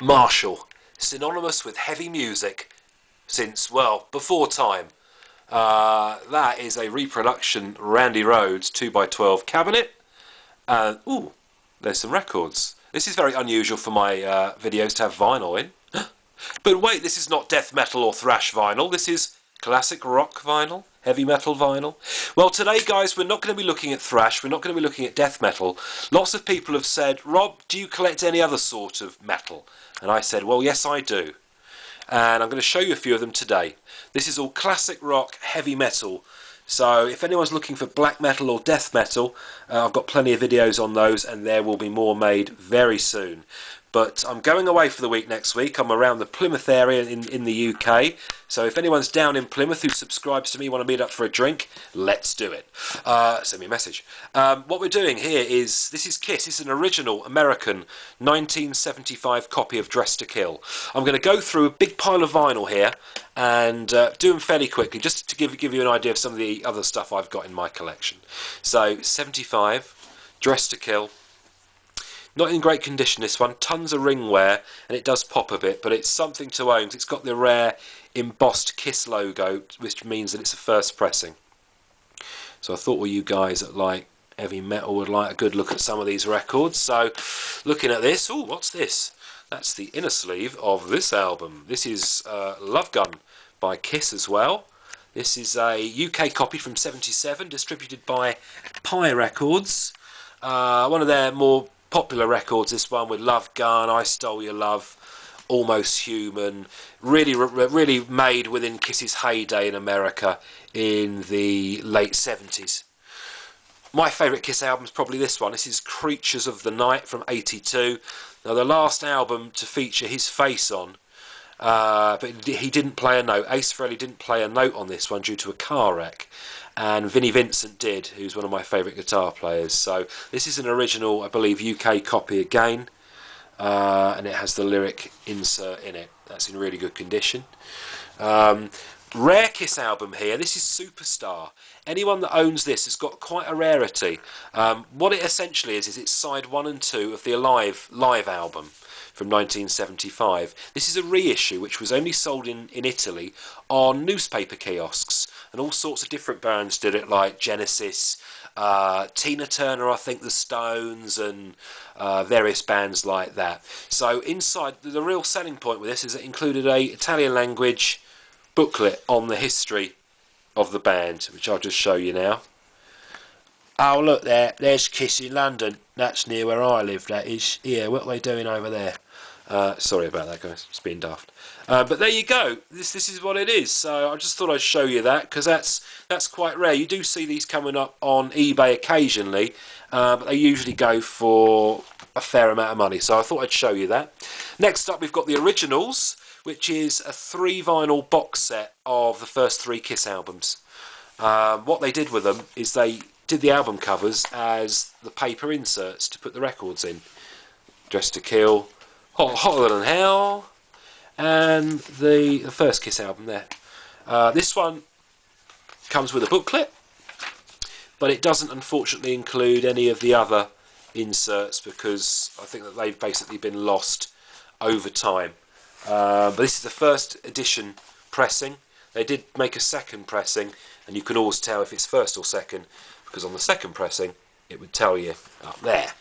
Marshall, synonymous with heavy music since, well, before time. That is a reproduction Randy Rhoads 2x12 cabinet. And, ooh, there's some records. This is very unusual for my videos to have vinyl in. But wait, this is not death metal or thrash vinyl. This is classic rock vinyl, heavy metal vinyl. Well, today, guys, we're not going to be looking at thrash. We're not going to be looking at death metal. Lots of people have said, Rob, do you collect any other sort of metal? And I said, well, yes, I do. And I'm going to show you a few of them today. This is all classic rock, heavy metal. So if anyone's looking for black metal or death metal, I've got plenty of videos on those, and there will be more made very soon. But I'm going away for the week next week. I'm around the Plymouth area in the UK. So if anyone's down in Plymouth who subscribes to me, want to meet up for a drink, let's do it. Send me a message. What we're doing here is, this is Kiss. This is an original American 1975 copy of Dressed to Kill. I'm going to go through a big pile of vinyl here and do them fairly quickly, just to give you an idea of some of the other stuff I've got in my collection. So 75, Dressed to Kill. Not in great condition, this one. Tons of ring wear, and it does pop a bit, but it's something to own. It's got the rare embossed Kiss logo, which means that it's a first pressing. So I thought all you guys that like heavy metal would like a good look at some of these records. So looking at this, oh, what's this? That's the inner sleeve of this album. This is Love Gun by Kiss as well. This is a UK copy from '77, distributed by Pi Records. One of their more popular records, this one, with Love Gun, I Stole Your Love, Almost Human, really made within Kiss's heyday in America in the late 70s. My favourite Kiss album is probably this one. This is Creatures of the Night from '82. Now, the last album to feature his face on, but he didn't play a note. Ace Frehley didn't play a note on this one due to a car wreck, and Vinnie Vincent did, who's one of my favourite guitar players. So this is an original, I believe, UK copy again, and it has the lyric insert in it. That's in really good condition. Rare Kiss album here. This is Superstar. Anyone that owns this has got quite a rarity. What it essentially is it's side 1 and 2 of the Alive live album from 1975. This is a reissue which was only sold in Italy on newspaper kiosks, and all sorts of different bands did it, like Genesis, Tina Turner, I think, the Stones, and various bands like that. So inside, the real selling point with this is it included a Italian language booklet on the history of the band, which I'll just show you now. Oh, look there's Kiss in London. That's near where I live, that is. Yeah, what are they doing over there? Sorry about that, guys, it's being daft. But there you go, this is what it is. So I just thought I'd show you that, because that's quite rare. You do see these coming up on eBay occasionally, but they usually go for a fair amount of money, so I thought I'd show you that. Next up, we've got the originals, which is a 3 vinyl box set of the first 3 Kiss albums. What they did with them is they did the album covers as the paper inserts to put the records in. Dressed to Kill, Hotter Than Hell, and the first Kiss album there. This one comes with a booklet, but it doesn't unfortunately include any of the other inserts, because I think that they've basically been lost over time. But this is the first edition pressing. They did make a second pressing, and you can always tell if it's first or second, because on the second pressing it would tell you up there.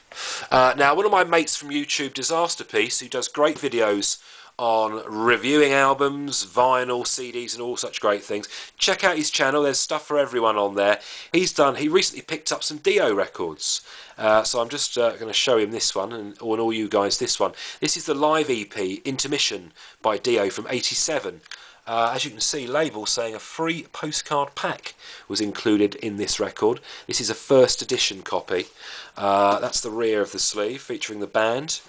Now, one of my mates from YouTube, Disaster Piece, who does great videos on reviewing albums, vinyl, CDs and all such great things, check out his channel. There's stuff for everyone on there. He recently picked up some Dio records, so I'm just going to show him this one, and all you guys this one. This is the live EP Intermission by Dio from '87. As you can see, label saying a free postcard pack was included in this record. This is a first edition copy. That's the rear of the sleeve, featuring the band.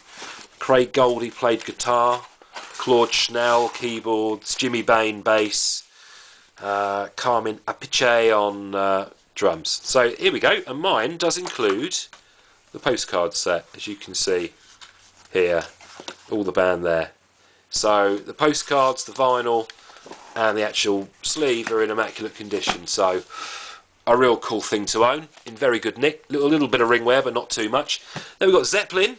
Craig Goldie played guitar, Claude Schnell keyboards, Jimmy Bain bass, Carmen Apice on drums. So here we go, and mine does include the postcard set, as you can see here, all the band there. So the postcards, the vinyl, and the actual sleeve are in immaculate condition. So a real cool thing to own, in very good nick. Little bit of ring wear, but not too much. Then we've got Zeppelin.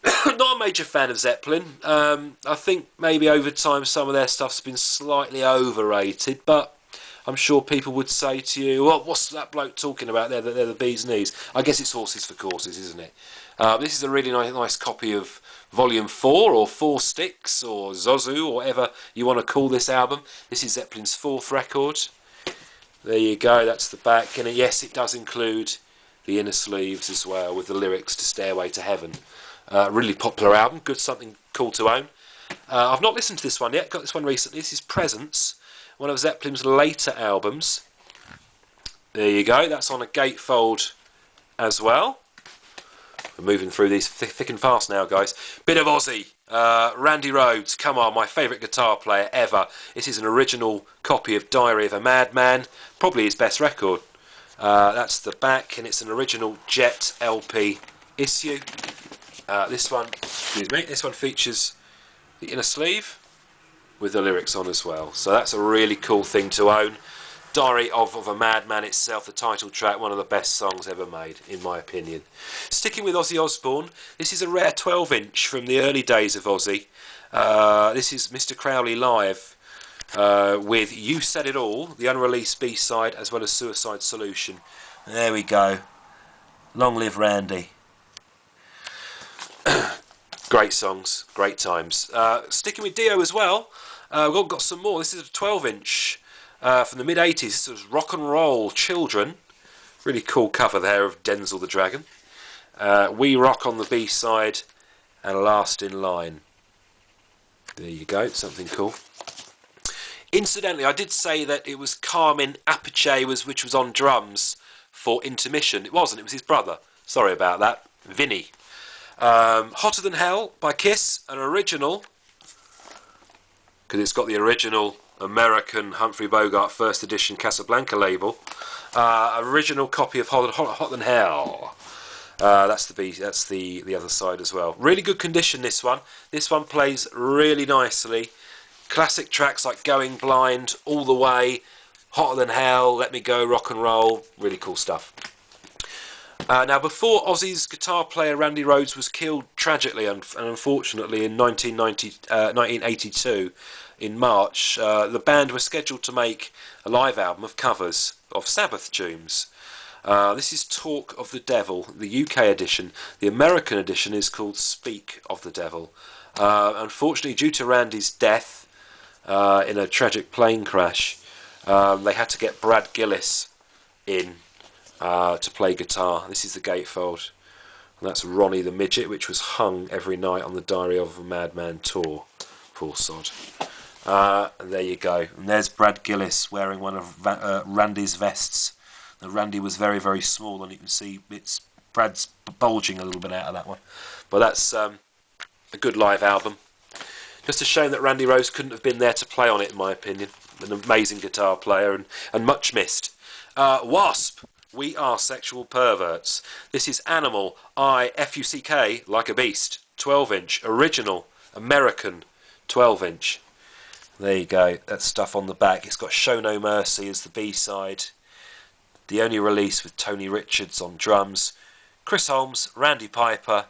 Not a major fan of Zeppelin. I think maybe over time some of their stuff's been slightly overrated, but I'm sure people would say to you, well, what's that bloke talking about there? They're the bee's knees. I guess it's horses for courses, isn't it? This is a really nice copy of Volume 4, or 4 Sticks, or Zozu, or whatever you want to call this album. This is Zeppelin's 4th record. There you go, that's the back. And yes, it does include the inner sleeves as well, with the lyrics to Stairway to Heaven. Really popular album, good, something cool to own. I've not listened to this one yet, got this one recently. This is Presence, one of Zeppelin's later albums. There you go, that's on a gatefold as well. We're moving through these thick and fast now, guys. Bit of Aussie. Randy Rhoads, come on, my favourite guitar player ever. This is an original copy of Diary of a Madman, probably his best record. That's the back, and it's an original Jet LP issue. This one features the inner sleeve with the lyrics on as well. So that's a really cool thing to own. Diary of a Madman itself, the title track, one of the best songs ever made, in my opinion. Sticking with Ozzy Osbourne, this is a rare 12-inch from the early days of Ozzy. This is Mr. Crowley Live with You Said It All, the unreleased B-side, as well as Suicide Solution. There we go. Long live Randy. Great songs, great times. Sticking with Dio as well, we've got some more. This is a 12-inch from the mid-80s. This was Rock and Roll Children. Really cool cover there of Denzel the Dragon. We Rock on the B-side, and Last in Line. There you go, something cool. Incidentally, I did say that it was Carmine Appice which was on drums for Intermission. It wasn't, it was his brother. Sorry about that. Vinny. Hotter Than Hell by Kiss, an original, because it's got the original American Humphrey Bogart first edition Casablanca label. Original copy of Hotter Than Hell. That's the other side as well. Really good condition, this one. This one plays really nicely. Classic tracks like Going Blind, All the Way, Hotter Than Hell, Let Me Go, Rock and Roll. Really cool stuff. Now, before Ozzy's guitar player Randy Rhoads was killed tragically and unfortunately in 1982, in March, the band was scheduled to make a live album of covers of Sabbath tunes. This is Talk of the Devil, the UK edition. The American edition is called Speak of the Devil. Unfortunately, due to Randy's death in a tragic plane crash, they had to get Brad Gillis in to play guitar. This is the gatefold, and that's Ronnie the Midget, which was hung every night on the Diary of a Madman tour. Poor sod. And there you go. And there's Brad Gillis wearing one of Randy's vests. Now, Randy was very, very small, and you can see Brad's bulging a little bit out of that one. But that's a good live album. Just a shame that Randy Rhoads couldn't have been there to play on it, in my opinion. An amazing guitar player and much missed. Wasp. We Are Sexual Perverts. This is Animal, I-F-U-C-K, Like a Beast, 12-inch, original, American, 12-inch. There you go, that's stuff on the back. It's got Show No Mercy as the B-side. The only release with Tony Richards on drums, Chris Holmes, Randy Piper,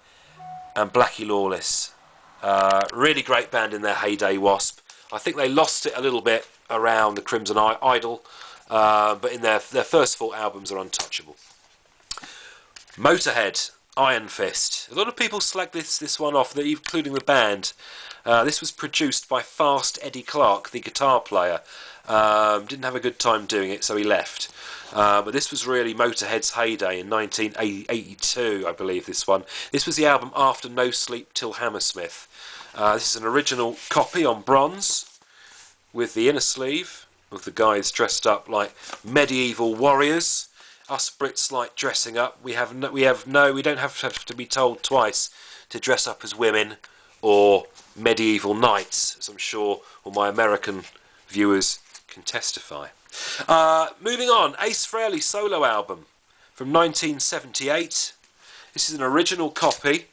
and Blackie Lawless. Really great band in their heyday, Wasp. I think they lost it a little bit around the Crimson Idol, but in their first 4 albums are untouchable. Motorhead, Ironfist. A lot of people slag this one off, including the band. This was produced by Fast Eddie Clarke, the guitar player. Didn't have a good time doing it, so he left. But this was really Motorhead's heyday in 1982, I believe, this one. This was the album after No Sleep Till Hammersmith. This is an original copy on bronze, with the inner sleeve, with the guys dressed up like medieval warriors. Us Brits like dressing up. We don't have to be told twice to dress up as women or medieval knights, as I'm sure all my American viewers can testify. Moving on, Ace Frehley Solo Album from 1978. This is an original copy,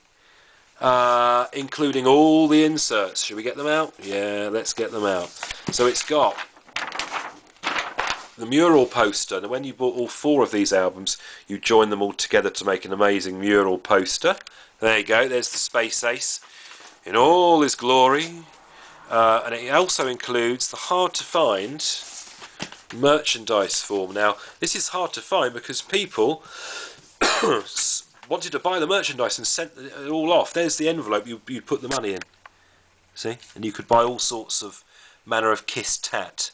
including all the inserts. Should we get them out? Yeah, let's get them out. So it's got the mural poster. Now, when you bought all 4 of these albums, you join them all together to make an amazing mural poster. There you go, there's the Space Ace in all his glory. And it also includes the hard to find merchandise form. Now, this is hard to find because people wanted to buy the merchandise and sent it all off. There's the envelope you'd put the money in. See? And you could buy all sorts of manner of Kiss tat,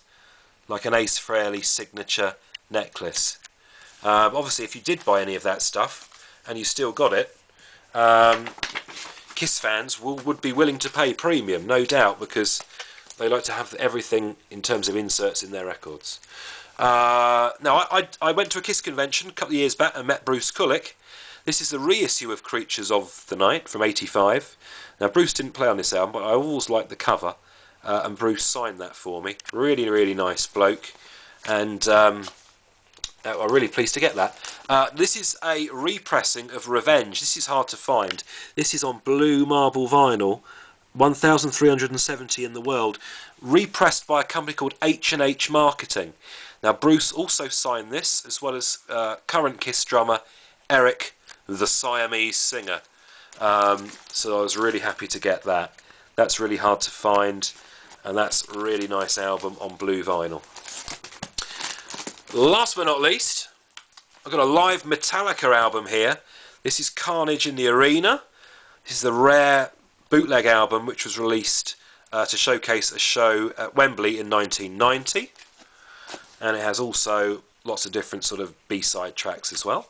like an Ace Frehley signature necklace. Obviously, if you did buy any of that stuff and you still got it, Kiss fans would be willing to pay premium, no doubt, because they like to have everything in terms of inserts in their records. Now, I went to a Kiss convention a couple of years back and met Bruce Kulick. This is the reissue of Creatures of the Night from '85. Now, Bruce didn't play on this album, but I always liked the cover, and Bruce signed that for me. Really, really nice bloke, and I'm really pleased to get that. This is a repressing of Revenge. This is hard to find. This is on blue marble vinyl, 1,370 in the world, repressed by a company called H&H Marketing. Now, Bruce also signed this, as well as current Kiss drummer Eric, the Siamese singer. So I was really happy to get that. That's really hard to find, and that's a really nice album on blue vinyl. Last but not least, I've got a live Metallica album here. This is Carnage in the Arena. This is the rare bootleg album which was released to showcase a show at Wembley in 1990. And it has also lots of different sort of B-side tracks as well.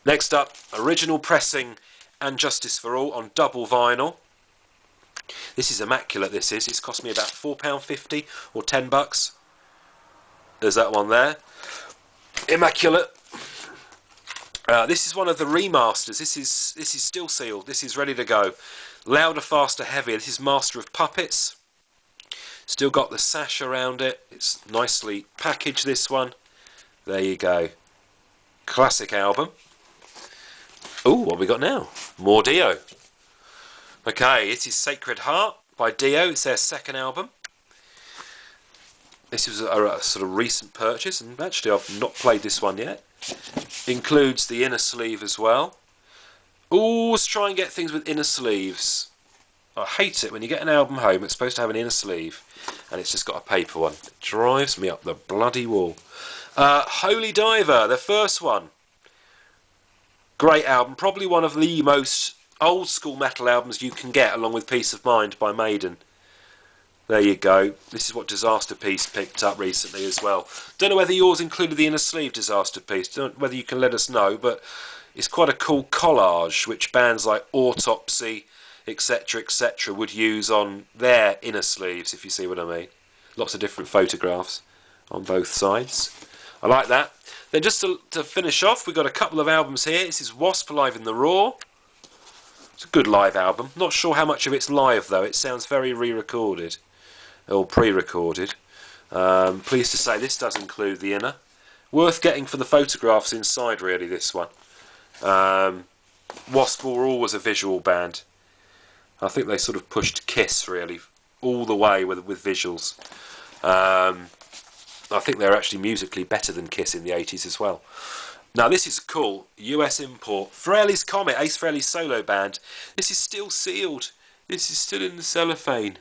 Next up, original pressing and Justice for All on double vinyl. This is immaculate, this is. It's cost me about £4.50 or $10. There's that one there. Immaculate. This is one of the remasters. This is still sealed. This is ready to go. Louder, faster, heavier. This is Master of Puppets. Still got the sash around it. It's nicely packaged, this one. There you go. Classic album. Ooh, what have we got now? More Dio. Okay, it is Sacred Heart by Dio. It's their second album. This was a sort of recent purchase, and actually I've not played this one yet. Includes the inner sleeve as well. Always try and get things with inner sleeves. I hate it when you get an album home, it's supposed to have an inner sleeve, and it's just got a paper one. It drives me up the bloody wall. Holy Diver, the first one. Great album, probably one of the most old school metal albums you can get, along with Peace of Mind by Maiden. There you go. This is what Disaster Piece picked up recently as well. Don't know whether yours included the inner sleeve, Disaster Piece. Don't know whether you can let us know, but it's quite a cool collage which bands like Autopsy, etc., etc. would use on their inner sleeves, if you see what I mean. Lots of different photographs on both sides. I like that. Then just to finish off, we've got a couple of albums here. This is Wasp Alive in the Raw. It's a good live album. Not sure how much of it's live, though. It sounds very re-recorded. Or pre-recorded. Pleased to say this does include the inner. Worth getting for the photographs inside, really, this one. Wasp were always a visual band. I think they sort of pushed Kiss, really, all the way with visuals. I think they're actually musically better than Kiss in the 80s as well. Now, this is cool. US import. Frehley's Comet, Ace Frehley's solo band. This is still sealed. This is still in the cellophane.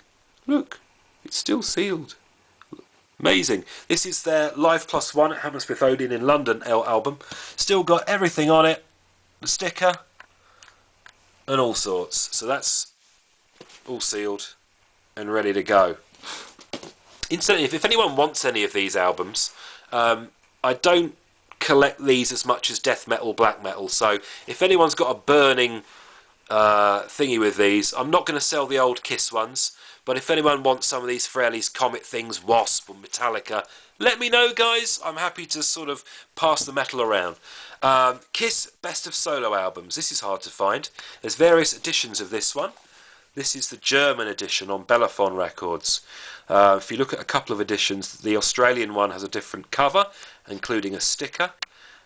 Look. It's still sealed. Amazing. This is their Live Plus One at Hammersmith Odeon in London album. Still got everything on it. The sticker. And all sorts. So that's all sealed and ready to go. Incidentally, if anyone wants any of these albums, I don't collect these as much as death metal, black metal. So if anyone's got a burning thingy with these, I'm not going to sell the old Kiss ones. But if anyone wants some of these Frehley's Comet things, Wasp or Metallica, let me know, guys. I'm happy to sort of pass the metal around. Kiss Best of Solo Albums. This is hard to find. There's various editions of this one. This is the German edition on Bellaphon Records. If you look at a couple of editions, the Australian one has a different cover, including a sticker.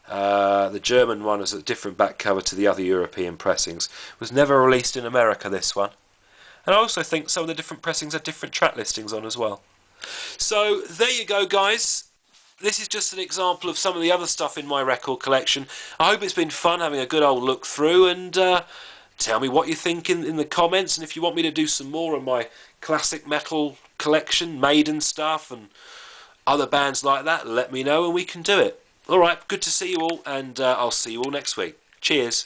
The German one has a different back cover to the other European pressings. It was never released in America, this one. And I also think some of the different pressings have different track listings on as well. So there you go, guys. this is just an example of some of the other stuff in my record collection. I hope it's been fun having a good old look through, and tell me what you think in the comments, and if you want me to do some more of my classic metal collection, Maiden stuff and other bands like that, let me know and we can do it. Alright, good to see you all, and I'll see you all next week. Cheers.